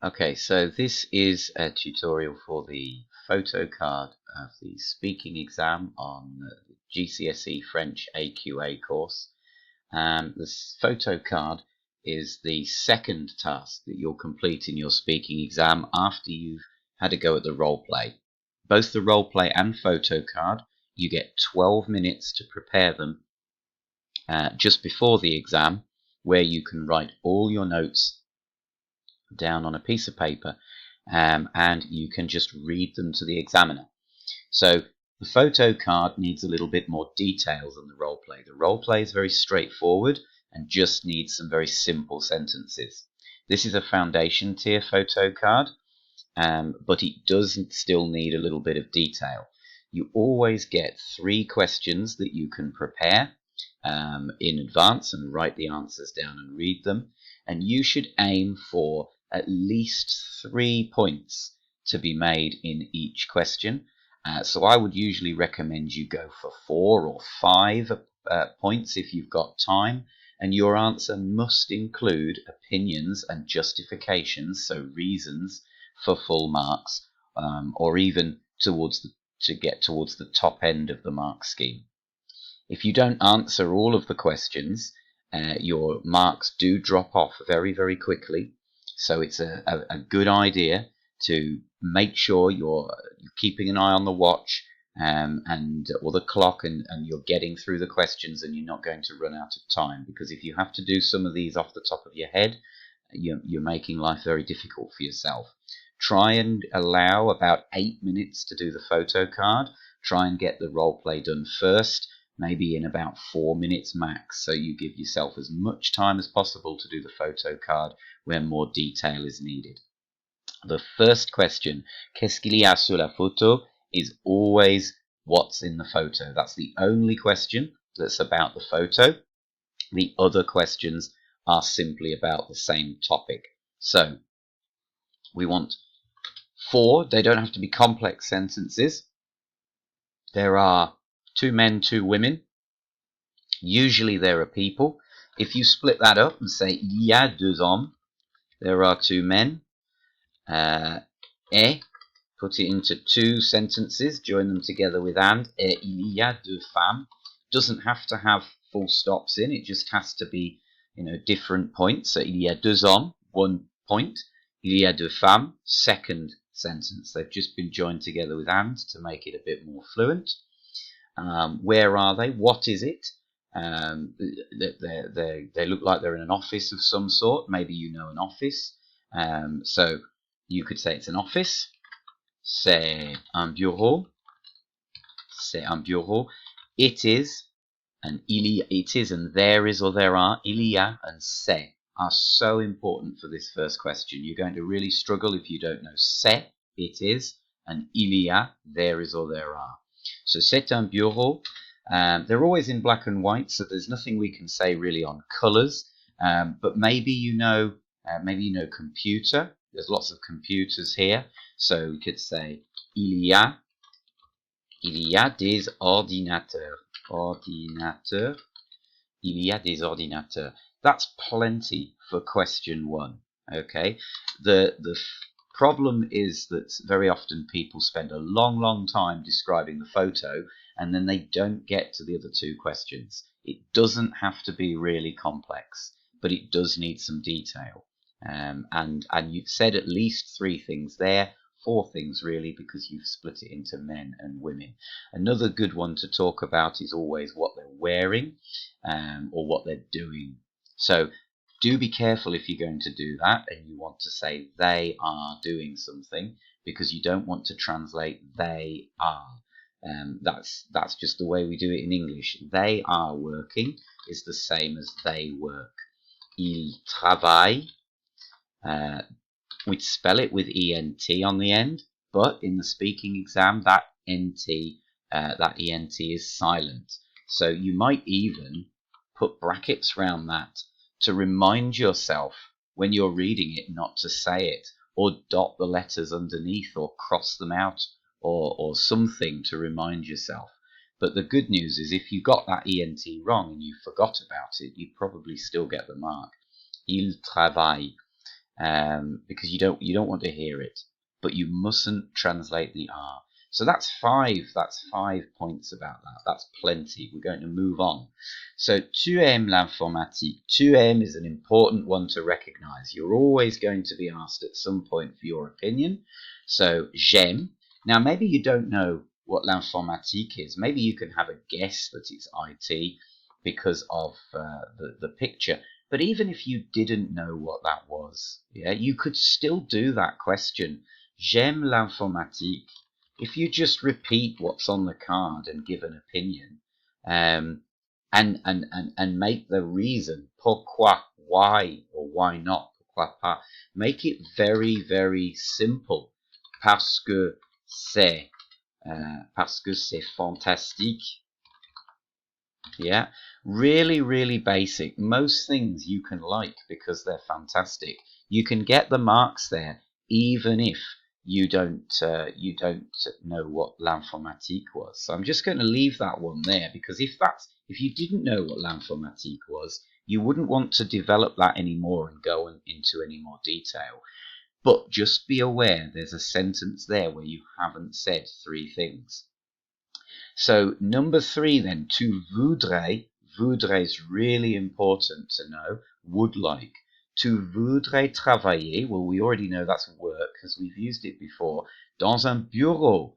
Okay, so this is a tutorial for the photo card of the speaking exam on the GCSE French AQA course. This photo card is the second task that you'll complete in your speaking exam after you've had a go at the role play. Both the role play and photo card, you get 12 minutes to prepare them just before the exam, where you can write all your notes down on a piece of paper, and you can just read them to the examiner. So the photo card needs a little bit more detail than the role play. The role play is very straightforward and just needs some very simple sentences. This is a foundation tier photo card, but it does still need a little bit of detail. You always get 3 questions that you can prepare in advance and write the answers down and read them. And you should aim for at least 3 points to be made in each question. So I would usually recommend you go for 4 or 5 points if you've got time. And your answer must include opinions and justifications, so reasons for full marks, or even to get towards the top end of the mark scheme. If you don't answer all of the questions, your marks do drop off very, very quickly. So it's a good idea to make sure you're keeping an eye on the watch or the clock, and you're getting through the questions and you're not going to run out of time. Because if you have to do some of these off the top of your head, you're making life very difficult for yourself. Try and allow about 8 minutes to do the photo card. Try and get the role play done first, maybe in about 4 minutes max, so you give yourself as much time as possible to do the photo card where more detail is needed. The first question, qu'est-ce qu'il y a sur la photo, is always what's in the photo. That's the only question that's about the photo. The other questions are simply about the same topic. So we want 4, they don't have to be complex sentences. There are 2 men, 2 women. Usually there are people. If you split that up and say il y a 2 hommes, there are 2 men. Et, put it into 2 sentences, join them together with and il y a 2 femmes. Doesn't have to have full stops in, it just has to be, different points. So il y a 2 hommes, 1 point. Il y a 2 femmes, second sentence. They've just been joined together with and to make it a bit more fluent. Where are they? What is it? They look like they're in an office of some sort. Maybe you know an office. So you could say it's an office. C'est un bureau. C'est un bureau. It is, and it is, and there is or there are. Il y a and c'est are so important for this first question. You're going to really struggle if you don't know c'est, it is, and il y a, there is or there are. So c'est un bureau. They're always in black and white, so there's nothing we can say really on colours. But maybe you know computer. There's lots of computers here, so we could say il y a des ordinateurs. Ordinateur. Il y a des ordinateurs. That's plenty for question 1. Okay. The problem is that very often people spend a long time describing the photo, and then they don't get to the other 2 questions. It doesn't have to be really complex, but it does need some detail. And you've said at least 3 things there, 4 things really, because you've split it into men and women. Another good one to talk about is always what they're wearing, or what they're doing. So do be careful if you're going to do that and you want to say they are doing something, because you don't want to translate they are. That's just the way we do it in English. They are working is the same as they work. Ils travaillent. We'd spell it with ENT on the end, but in the speaking exam, that ENT is silent. So you might even put brackets around that to remind yourself when you're reading it not to say it, or dot the letters underneath, or cross them out, or something to remind yourself. But the good news is if you got that ENT wrong and you forgot about it, you'd probably still get the mark. Il travaille. because you don't want to hear it, but you mustn't translate the R. So that's five. That's 5 points about that. That's plenty. We're going to move on. So tu aimes l'informatique. Tu aimes is an important one to recognize. You're always going to be asked at some point for your opinion. So j'aime. Now maybe you don't know what l'informatique is. Maybe you can have a guess that it's IT because of the picture. But even if you didn't know what that was, yeah, you could still do that question. J'aime l'informatique. If you just repeat what's on the card and give an opinion, and make the reason, pourquoi, why, or why not, pourquoi pas, make it very, very simple. Parce que c'est fantastique. Yeah, really, really basic. Most things you can like because they're fantastic. You can get the marks there even if you don't know what l'informatique was. So I'm just going to leave that one there, because if you didn't know what l'informatique was, you wouldn't want to develop that anymore and go into any more detail. But just be aware there's a sentence there where you haven't said 3 things. So number 3 then, tu voudrais. Voudrais is really important to know. Would like. Tu voudrais travailler. Well, we already know that's work because we've used it before. Dans un bureau.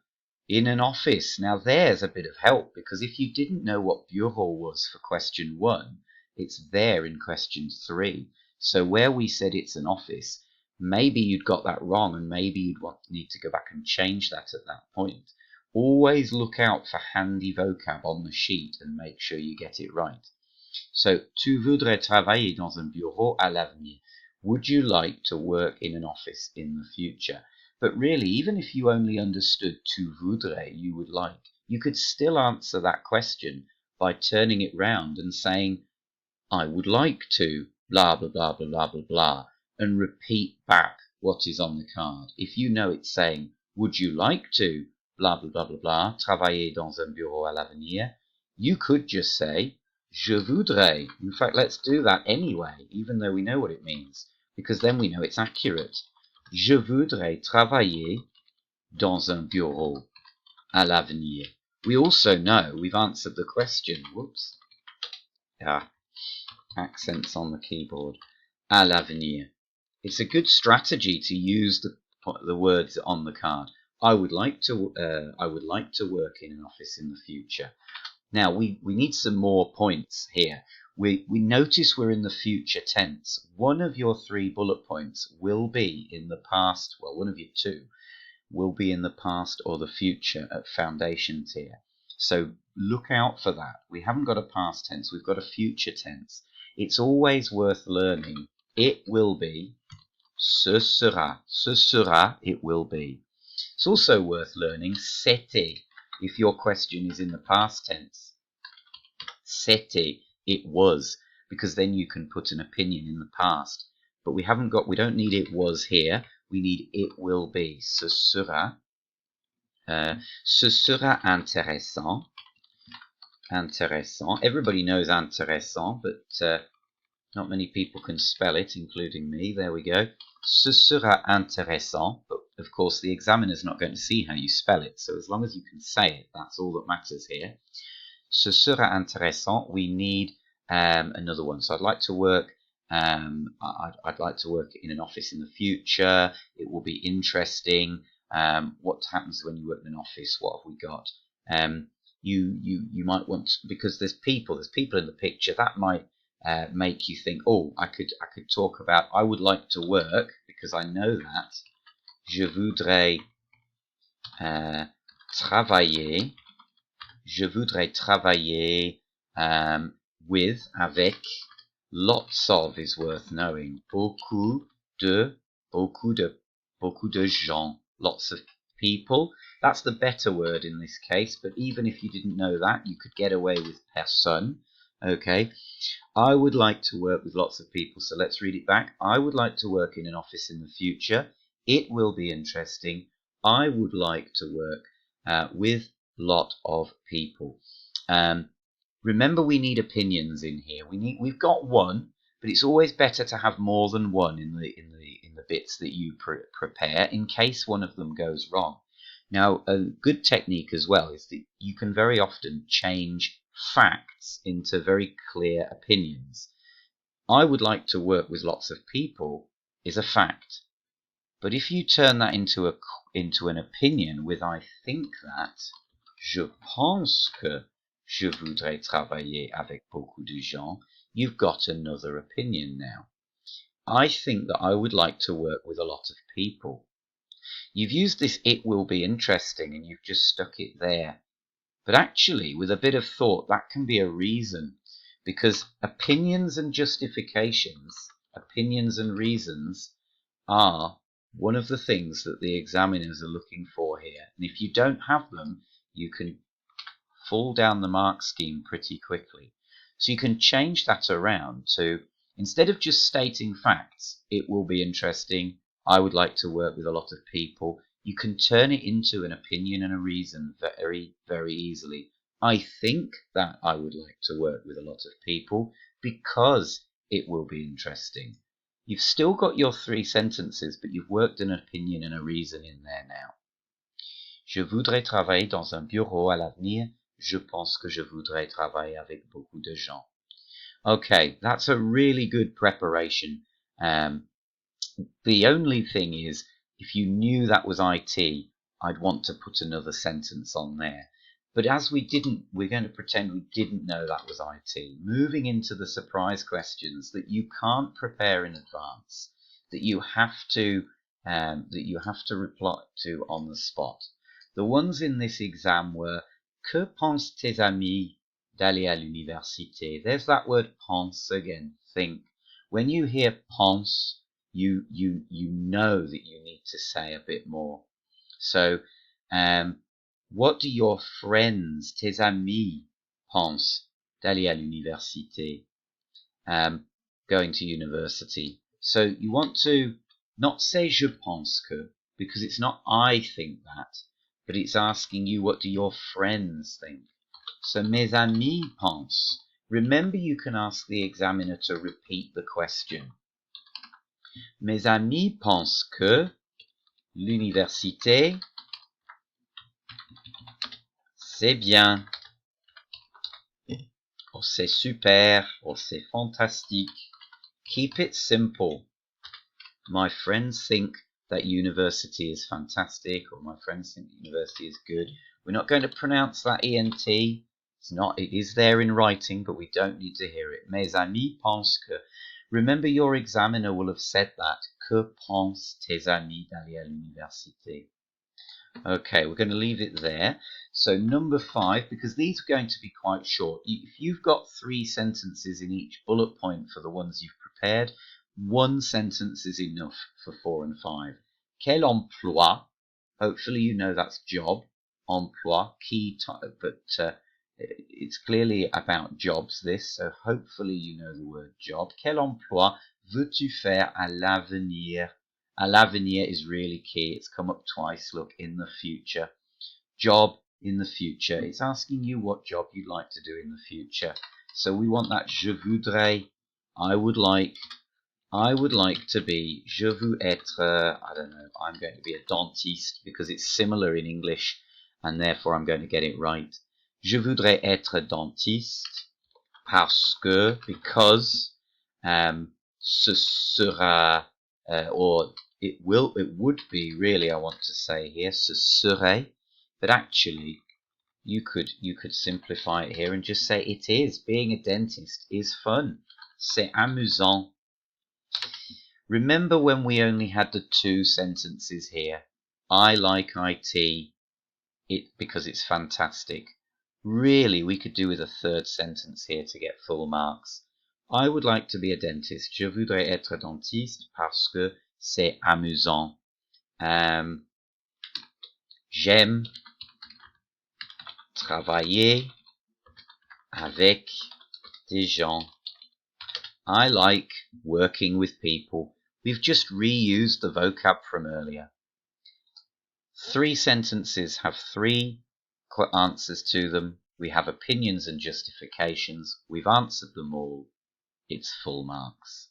In an office. Now there's a bit of help, because if you didn't know what bureau was for question 1, it's there in question 3. So where we said it's an office, maybe you'd got that wrong, and maybe you'd need to go back and change that at that point. Always look out for handy vocab on the sheet and make sure you get it right. So, tu voudrais travailler dans un bureau à l'avenir. Would you like to work in an office in the future? But really, even if you only understood tu voudrais, you would like, you could still answer that question by turning it round and saying, I would like to, blah, blah, blah, blah, blah, blah, blah, and repeat back what is on the card. If you know it's saying, would you like to, blah, blah, blah, blah, blah, travailler dans un bureau à l'avenir, you could just say, je voudrais. In fact, let's do that anyway, even though we know what it means, because then we know it's accurate. Je voudrais travailler dans un bureau à l'avenir. We also know we've answered the question. Whoops. Accents on the keyboard. À l'avenir. It's a good strategy to use the words on the card. I would like to work in an office in the future. Now we need some more points here. We notice we're in the future tense. One of your 3 bullet points will be in the past. Well, one of your 2 will be in the past or the future at foundations here. So look out for that. We haven't got a past tense, we've got a future tense. It's always worth learning. It will be. Ce sera. Ce sera, it will be. It's also worth learning c'était if your question is in the past tense. C'était, it was, because then you can put an opinion in the past. But we don't need it was here. We need it will be. Ce sera. Ce sera intéressant. Intéressant. Everybody knows intéressant, but not many people can spell it, including me. There we go. Ce sera intéressant. But of course, the examiner's not going to see how you spell it. So as long as you can say it, that's all that matters here. Ce sera intéressant. We need another one. So I'd like to work. I'd like to work in an office in the future. It will be interesting. What happens when you work in an office? What have we got? You might want to, because there's people in the picture that might make you think, oh, I could talk about, I would like to work, because I know that. Je voudrais travailler. Je voudrais travailler with, avec, lots of is worth knowing. Beaucoup de gens, lots of people. That's the better word in this case, but even if you didn't know that, you could get away with personne. Okay, I would like to work with lots of people, so let's read it back. I would like to work in an office in the future. It will be interesting. I would like to work with lot of people. Remember, we need opinions in here. We've got one, but it's always better to have more than one in the bits that you prepare in case one of them goes wrong. Now, a good technique as well is that you can very often change facts into very clear opinions. I would like to work with lots of people is a fact. But if you turn that into an opinion with I think that, je pense que je voudrais travailler avec beaucoup de gens, you've got another opinion now. I think that I would like to work with a lot of people. You've used this it will be interesting and you've just stuck it there. But actually, with a bit of thought, that can be a reason. Because opinions and justifications, opinions and reasons are one of the things that the examiners are looking for here. And if you don't have them, you can fall down the mark scheme pretty quickly. So you can change that around to, instead of just stating facts, it will be interesting, I would like to work with a lot of people, you can turn it into an opinion and a reason very, very easily. I think that I would like to work with a lot of people because it will be interesting. You've still got your three sentences, but you've worked an opinion and a reason in there now. Je voudrais travailler dans un bureau à l'avenir. Je pense que je voudrais travailler avec beaucoup de gens. Okay, that's a really good preparation. The only thing is, if you knew that was IT, I'd want to put another sentence on there. But as we're going to pretend we didn't know that was IT. Moving into the surprise questions that you can't prepare in advance, that you have to reply to on the spot. The ones in this exam were, que pensent tes amis d'aller à l'université? There's that word pense again, think. When you hear pense, you know that you need to say a bit more. So, what do your friends, tes amis, pensent d'aller à l'université? Going to university. So you want to not say je pense que, because it's not I think that, but it's asking you what do your friends think. So mes amis pensent. Remember, you can ask the examiner to repeat the question. Mes amis pensent que l'université, c'est bien, or c'est super, or c'est fantastique. Keep it simple. My friends think that university is fantastic, or my friends think university is good. We're not going to pronounce that ENT. It is there in writing, but we don't need to hear it. Mes amis pensent que. Remember, your examiner will have said that. Que pensent tes amis d'aller à l'université? Okay, we're going to leave it there. So number 5, because these are going to be quite short. If you've got 3 sentences in each bullet point for the ones you've prepared, 1 sentence is enough for 4 and 5. Quel emploi? Hopefully you know that's job. Emploi, key, but it's clearly about jobs, this, so hopefully you know the word job. Quel emploi veux-tu faire à l'avenir? À l'avenir is really key. It's come up twice, look, in the future. Job in the future. It's asking you what job you'd like to do in the future. So we want that je voudrais, I would like to be, je veux être, I don't know, I'm going to be a dentiste because it's similar in English and therefore I'm going to get it right. Je voudrais être dentiste parce que, because, ce sera, or it would be, really, I want to say here, ce serait, but actually you could simplify it here and just say it is. Being a dentist is fun. C'est amusant. Remember when we only had the 2 sentences here? I like IT because it's fantastic. Really, we could do with a 3rd sentence here to get full marks. I would like to be a dentist. Je voudrais être dentiste parce que c'est amusant. J'aime travailler avec des gens. I like working with people. We've just reused the vocab from earlier. 3 sentences have 3 answers to them. We have opinions and justifications. We've answered them all its full marks.